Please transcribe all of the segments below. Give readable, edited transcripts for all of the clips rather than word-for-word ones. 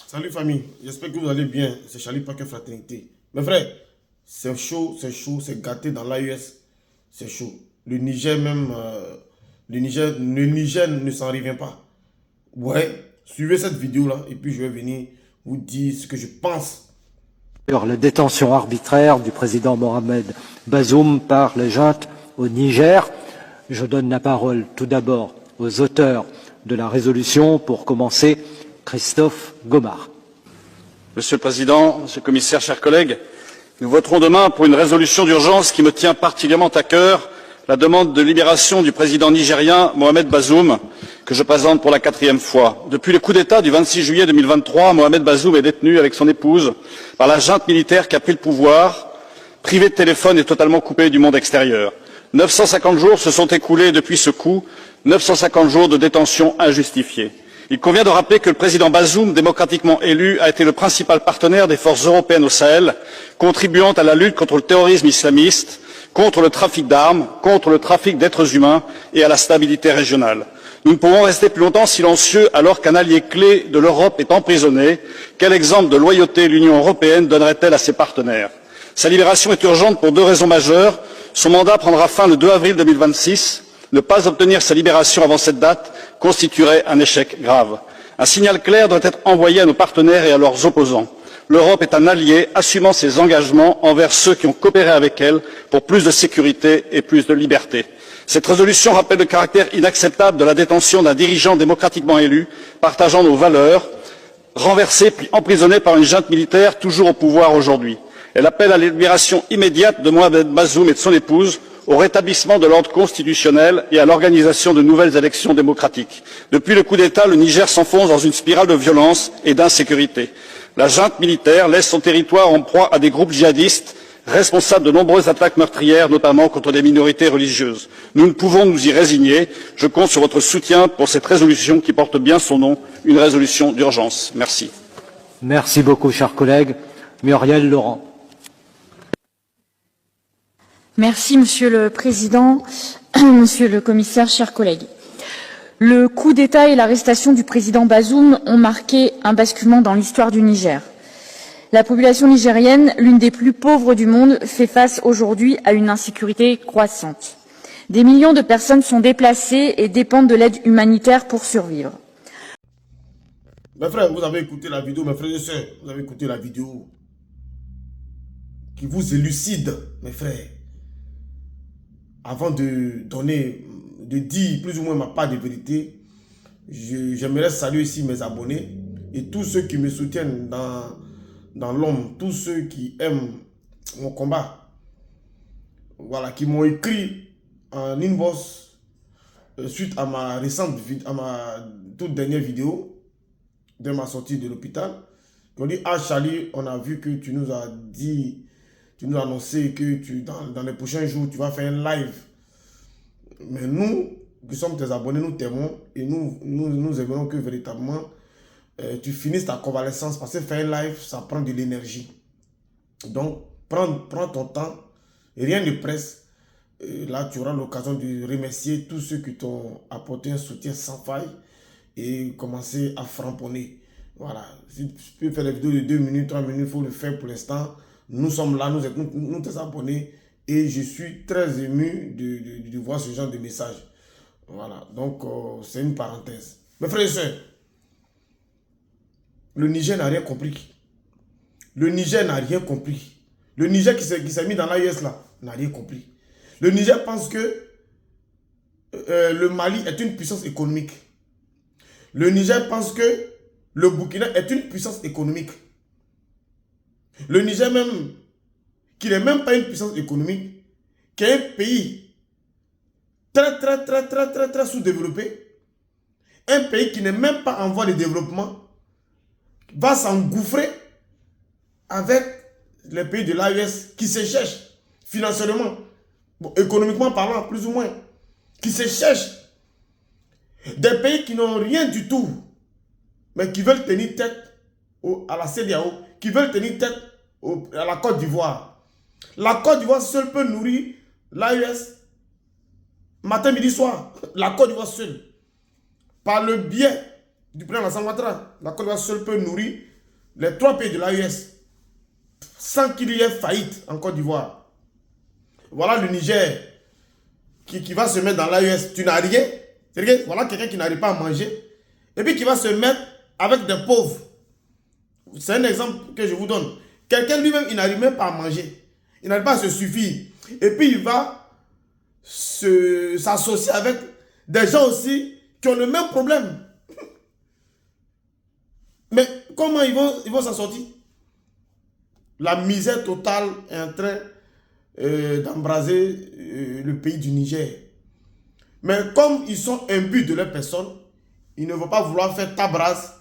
Salut famille, j'espère que vous allez bien. C'est Charlie Paquet Fraternité. Mes frères, c'est gâté dans l'AES, c'est chaud. Le Niger même, le Niger ne s'en revient pas. Ouais, suivez cette vidéo-là et puis je vais venir vous dire ce que je pense. Sur la détention arbitraire du président Mohamed Bazoum par les juntes au Niger. Je donne la parole tout d'abord aux auteurs de la résolution. Pour commencer, Christophe Gomard. Monsieur le Président, Monsieur le Commissaire, chers collègues, nous voterons demain pour une résolution d'urgence qui me tient particulièrement à cœur, la demande de libération du président nigérien Mohamed Bazoum, que je présente pour la 4e fois. Depuis le coup d'État du 26 juillet 2023, Mohamed Bazoum est détenu avec son épouse par la junte militaire qui a pris le pouvoir, privé de téléphone et totalement coupé du monde extérieur. 950 jours se sont écoulés depuis ce coup, 950 jours de détention injustifiée. Il convient de rappeler que le président Bazoum, démocratiquement élu, a été le principal partenaire des forces européennes au Sahel, contribuant à la lutte contre le terrorisme islamiste, contre le trafic d'armes, contre le trafic d'êtres humains et à la stabilité régionale. Nous ne pouvons rester plus longtemps silencieux alors qu'un allié clé de l'Europe est emprisonné. Quel exemple de loyauté l'Union européenne donnerait-elle à ses partenaires? Sa libération est urgente pour deux raisons majeures. Son mandat prendra fin le 2 avril 2026. Ne pas obtenir sa libération avant cette date constituerait un échec grave. Un signal clair doit être envoyé à nos partenaires et à leurs opposants. L'Europe est un allié assumant ses engagements envers ceux qui ont coopéré avec elle pour plus de sécurité et plus de liberté. Cette résolution rappelle le caractère inacceptable de la détention d'un dirigeant démocratiquement élu, partageant nos valeurs, renversé puis emprisonné par une junte militaire toujours au pouvoir aujourd'hui. Elle appelle à la libération immédiate de Mohamed Bazoum et de son épouse, au rétablissement de l'ordre constitutionnel et à l'organisation de nouvelles élections démocratiques. Depuis le coup d'État, le Niger s'enfonce dans une spirale de violence et d'insécurité. La junte militaire laisse son territoire en proie à des groupes djihadistes responsables de nombreuses attaques meurtrières, notamment contre des minorités religieuses. Nous ne pouvons nous y résigner. Je compte sur votre soutien pour cette résolution qui porte bien son nom, une résolution d'urgence. Merci. Merci beaucoup, chers collègues. Muriel Laurent. Merci, Monsieur le Président, Monsieur le Commissaire, chers collègues. Le coup d'État et l'arrestation du président Bazoum ont marqué un basculement dans l'histoire du Niger. La population nigérienne, l'une des plus pauvres du monde, fait face aujourd'hui à une insécurité croissante. Des millions de personnes sont déplacées et dépendent de l'aide humanitaire pour survivre. Mes frères, vous avez écouté la vidéo, mes frères et sœurs, vous avez écouté la vidéo qui vous élucide, mes frères. Avant de dire plus ou moins ma part de vérité, j'aimerais saluer ici mes abonnés et tous ceux qui me soutiennent dans l'homme, tous ceux qui aiment mon combat, voilà, qui m'ont écrit en inbox suite à ma toute dernière vidéo de ma sortie de l'hôpital, qui ont dit: ah Charlie, on a vu que tu nous as dit, tu nous as annoncé que dans les prochains jours, tu vas faire un live. Mais nous, qui sommes tes abonnés, nous t'aimons et nous aimerons que véritablement tu finisses ta convalescence, parce que faire un live, ça prend de l'énergie. Donc, prends ton temps, et rien ne presse. Là, tu auras l'occasion de remercier tous ceux qui t'ont apporté un soutien sans faille et commencer à framponner. Voilà, si tu peux faire des vidéos de 2 minutes, 3 minutes, il faut le faire pour l'instant. Nous sommes là, nous tes abonnés, et je suis très ému de voir ce genre de message. Voilà, donc c'est une parenthèse. Mes frères et sœurs, le Niger n'a rien compris. Le Niger n'a rien compris. Le Niger qui s'est mis dans l'AES là, n'a rien compris. Le Niger pense que le Mali est une puissance économique. Le Niger pense que le Burkina est une puissance économique. Le Niger même, qui n'est même pas une puissance économique, qui est un pays très sous-développé, un pays qui n'est même pas en voie de développement, va s'engouffrer avec les pays de l'AES qui se cherchent financièrement, bon, économiquement parlant, plus ou moins, qui se cherchent. Des pays qui n'ont rien du tout, mais qui veulent tenir tête à la CEDEAO, qui veulent tenir tête à la Côte d'Ivoire. La Côte d'Ivoire seule peut nourrir l'AES matin, midi, soir. La Côte d'Ivoire seule. Par le biais du président Alassane Ouattara, la Côte d'Ivoire seule peut nourrir les 3 pays de l'AES, sans qu'il y ait faillite en Côte d'Ivoire. Voilà le Niger qui va se mettre dans l'AES. Tu n'as rien. C'est-à-dire, voilà quelqu'un qui n'arrive pas à manger. Et puis qui va se mettre avec des pauvres. C'est un exemple que je vous donne. Quelqu'un lui-même, il n'arrive même pas à manger. Il n'arrive pas à se suffire. Et puis il va s'associer avec des gens aussi qui ont le même problème. Mais comment ils vont s'en sortir? La misère totale est en train d'embraser le pays du Niger. Mais comme ils sont imbus de leur personne, ils ne vont pas vouloir faire tabrase,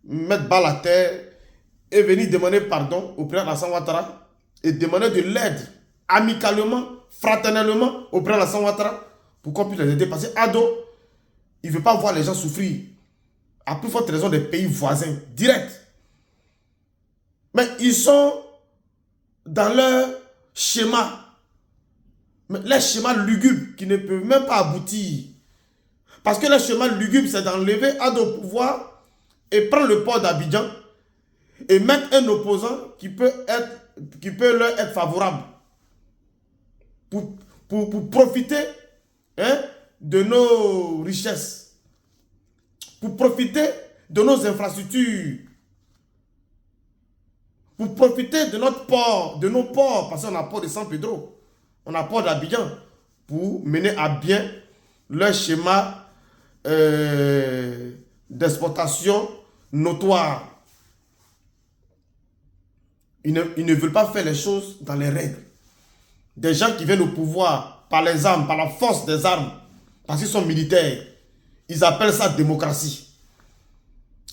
mettre balle à terre et venir demander pardon au président Alassane Ouattara et demander de l'aide amicalement, fraternellement au président Alassane Ouattara pour qu'on puisse les aider. Parce que Ado, il ne veut pas voir les gens souffrir. À plus forte raison des pays voisins, direct. Mais ils sont dans leur schéma. Mais les schémas lugubres qui ne peuvent même pas aboutir. Parce que le schéma lugubre, c'est d'enlever Ado au pouvoir et prendre le port d'Abidjan et mettre un opposant qui peut leur être favorable. Pour profiter de nos richesses. Pour profiter de nos infrastructures. Pour profiter de notre port, de nos ports, parce qu'on a port de San Pedro, on a port d'Abidjan, pour mener à bien leur schéma d'exportation notoire. Ils ne veulent pas faire les choses dans les règles. Des gens qui viennent au pouvoir par les armes, par la force des armes, parce qu'ils sont militaires, ils appellent ça démocratie.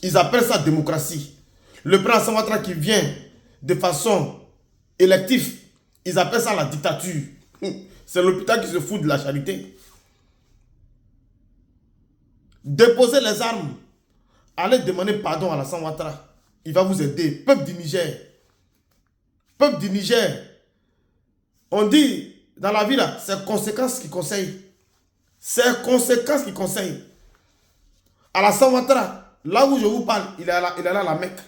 Ils appellent ça démocratie. Le président Alassane Ouattara qui vient de façon élective, ils appellent ça la dictature. C'est l'hôpital qui se fout de la charité. Déposez les armes. Allez demander pardon à Alassane Ouattara. Il va vous aider. Peuple du Niger. Peuple du Niger. On dit dans la vie là, c'est conséquences qui conseillent. C'est conséquences qui conseillent. Alassane Ouattara, là où je vous parle, il est allé à la Mecque.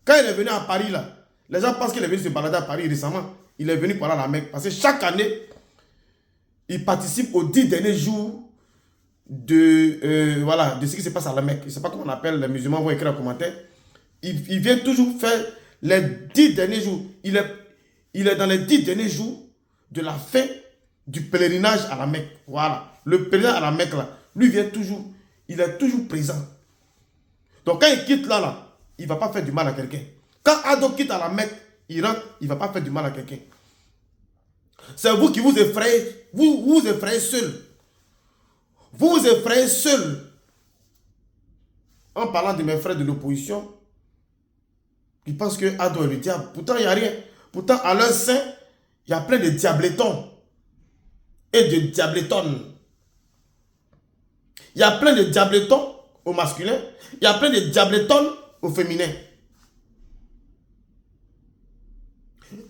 Quand il est venu à Paris là, les gens pensent qu'il est venu se balader à Paris récemment. Il est venu pour aller à la Mecque. Parce que chaque année, il participe aux 10 derniers jours de ce qui se passe à la Mecque. Je ne sais pas comment on appelle, les musulmans vont écrire en commentaire. Il vient toujours faire les 10 derniers jours. Il est dans les 10 derniers jours de la fin du pèlerinage à la Mecque. Voilà. Le pèlerin à la Mecque, là, lui vient toujours, il est toujours présent. Donc quand il quitte là, il ne va pas faire du mal à quelqu'un. Quand Ado quitte à la Mecque, il rentre, il ne va pas faire du mal à quelqu'un. C'est vous qui vous effrayez. Vous vous effrayez seul. Vous vous effrayez seul. En parlant de mes frères de l'opposition, ils pensent que Ado est le diable. Pourtant, il n'y a rien. Pourtant, à leur sein, il y a plein de diabletons et de diabletonnes. Il y a plein de diabletons au masculin. Il y a plein de diabletonnes au féminin.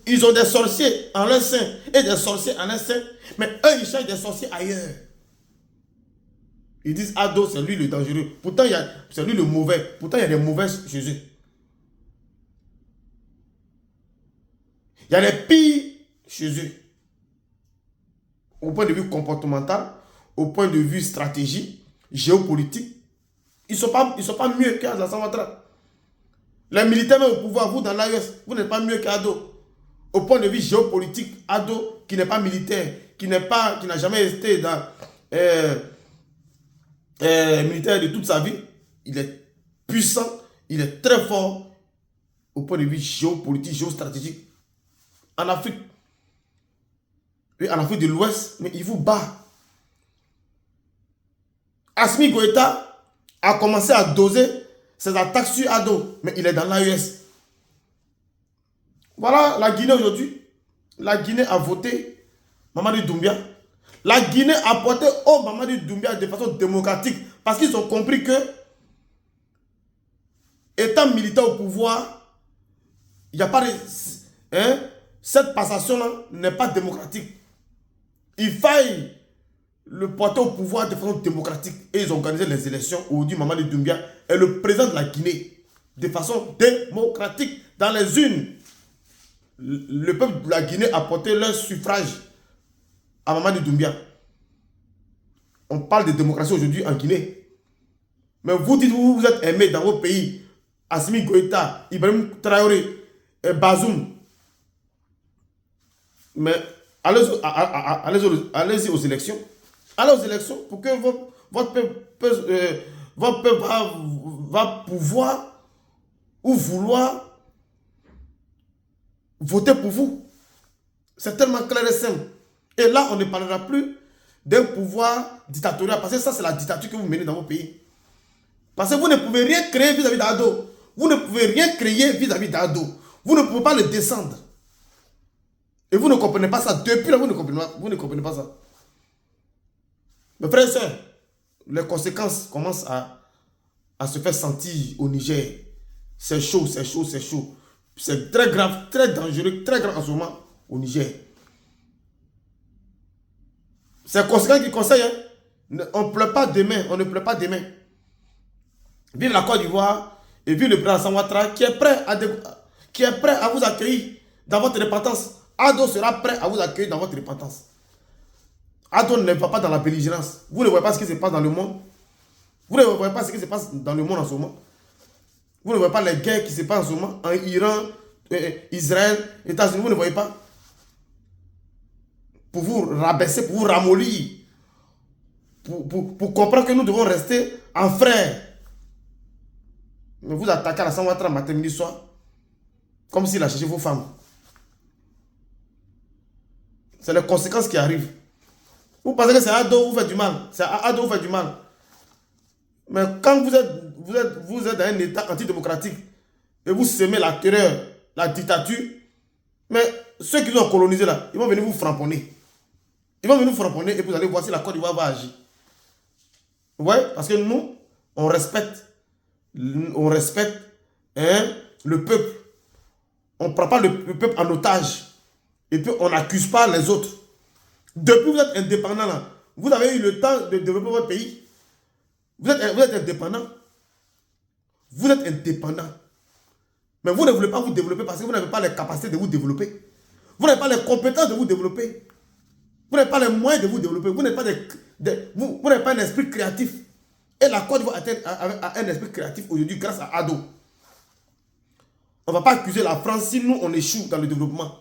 Ils ont des sorciers en leur sein et des sorciers en leur sein. Mais eux, ils cherchent des sorciers ailleurs. Ils disent Ado, c'est lui le dangereux. Pourtant, c'est lui le mauvais. Pourtant, il y a des mauvais chez eux. Il y a des pires chez eux. Au point de vue comportemental, au point de vue stratégie, géopolitique, ils ne sont pas mieux qu'Alassane Ouattara. Les militaires même au pouvoir, vous dans l'AES, vous n'êtes pas mieux qu'Ado. Au point de vue géopolitique, Ado, qui n'est pas militaire, qui n'a jamais été dans militaire de toute sa vie, il est puissant, il est très fort au point de vue géopolitique, géostratégique. En Afrique, et en Afrique de l'Ouest, mais il vous bat. Assimi Goïta a commencé à doser ses attaques sur Ado, mais il est dans l'AES. Voilà la Guinée aujourd'hui. La Guinée a voté Mamadi Doumbia. La Guinée a porté au Mamadi Doumbia de façon démocratique parce qu'ils ont compris que, étant militaire au pouvoir, il n'y a pas de... cette passation-là n'est pas démocratique. Il faille le porter au pouvoir de façon démocratique. Et ils ont organisé les élections. Aujourd'hui, Mamadi Doumbia est le président de la Guinée. de façon démocratique dans les urnes. Le peuple de la Guinée a porté leur suffrage à Mamadi Doumbia. On parle de démocratie aujourd'hui en Guinée. Mais vous dites, vous êtes aimés dans vos pays. Assimi Goïta, Ibrahim Traoré, Bazoum. Mais allez-y aux élections. Allez aux élections pour que votre peuple va pouvoir ou vouloir voter pour vous. C'est tellement clair et simple. Et là, on ne parlera plus d'un pouvoir dictatorial. Parce que ça, c'est la dictature que vous menez dans vos pays. Parce que vous ne pouvez rien créer vis-à-vis d'Ado. Vous ne pouvez rien créer vis-à-vis d'Ado. Vous ne pouvez pas le descendre. Et vous ne comprenez pas ça. Depuis là, vous ne comprenez pas ça. Mes frères et sœurs, les conséquences commencent à se faire sentir au Niger. C'est chaud, c'est chaud, c'est chaud. C'est très grave, très dangereux, très grave en ce moment au Niger. C'est conséquent qui conseille. Hein? On ne pleure pas demain, on ne pleure pas demain. Vive la Côte d'Ivoire et vive le président Alassane Ouattara qui est prêt à vous accueillir dans votre repentance. Ado sera prêt à vous accueillir dans votre repentance. Ado ne va pas dans la belligérance. Vous ne voyez pas ce qui se passe dans le monde. Vous ne voyez pas ce qui se passe dans le monde en ce moment. Vous ne voyez pas les guerres qui se passent en ce moment en Iran, Israël, États-Unis. Vous ne voyez pas. Pour vous rabaisser, pour vous ramollir. Pour comprendre que nous devons rester en frères. Mais vous attaquez à la Ouattara matin, midi, soir. Comme s'il a cherché vos femmes. C'est les conséquences qui arrivent. Vous pensez que c'est Ado vous fait du mal. C'est Ado vous fait du mal. Mais quand vous êtes dans un état antidémocratique et vous semez la terreur, la dictature, mais ceux qui nous ont colonisés là, ils vont venir vous framponner. Ils vont venir vous framponner et vous allez voir si la Côte d'Ivoire va agir. Vous voyez? Parce que nous, on respecte le peuple. On ne prend pas le peuple en otage. Et puis on n'accuse pas les autres. Depuis que vous êtes indépendant là, vous avez eu le temps de développer votre pays. Vous êtes indépendant. Vous êtes indépendant. Mais vous ne voulez pas vous développer parce que vous n'avez pas les capacités de vous développer. Vous n'avez pas les compétences de vous développer. Vous n'avez pas les moyens de vous développer. Vous n'avez pas un esprit créatif. Et la Côte d'Ivoire a un esprit créatif aujourd'hui grâce à Ado. On ne va pas accuser la France si nous on échoue dans le développement.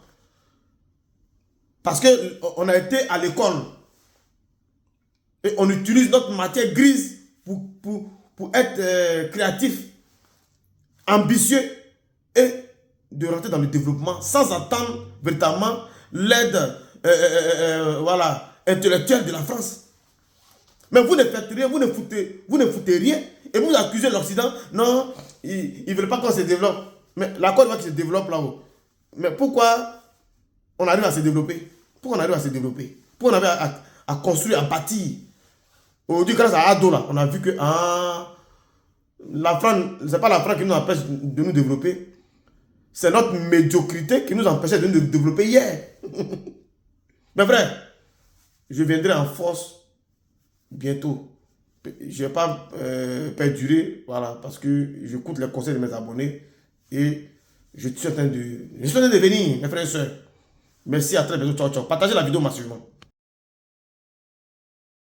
Parce qu'on a été à l'école. Et on utilise notre matière grise pour être créatif, ambitieux et de rentrer dans le développement sans attendre véritablement l'aide intellectuelle de la France. Mais vous ne faites rien, vous ne foutez rien et vous accusez l'Occident. Non, ils ne veulent pas qu'on se développe. Mais la Côte d'Ivoire qui se développe là-haut. Mais pourquoi on arrive à se développer? Pourquoi on arrive à se développer? Pourquoi on arrive à construire, à bâtir? Aujourd'hui, grâce à Ado, là, on a vu que la France, ce n'est pas la France qui nous empêche de nous développer. C'est notre médiocrité qui nous empêchait de nous développer hier. Mais frère, je viendrai en force bientôt. Je ne vais pas perdurer, voilà, parce que j'écoute les conseils de mes abonnés et je suis en train de venir, mes frères et sœurs. Merci, à très bientôt. Ciao, ciao. Partagez la vidéo massivement.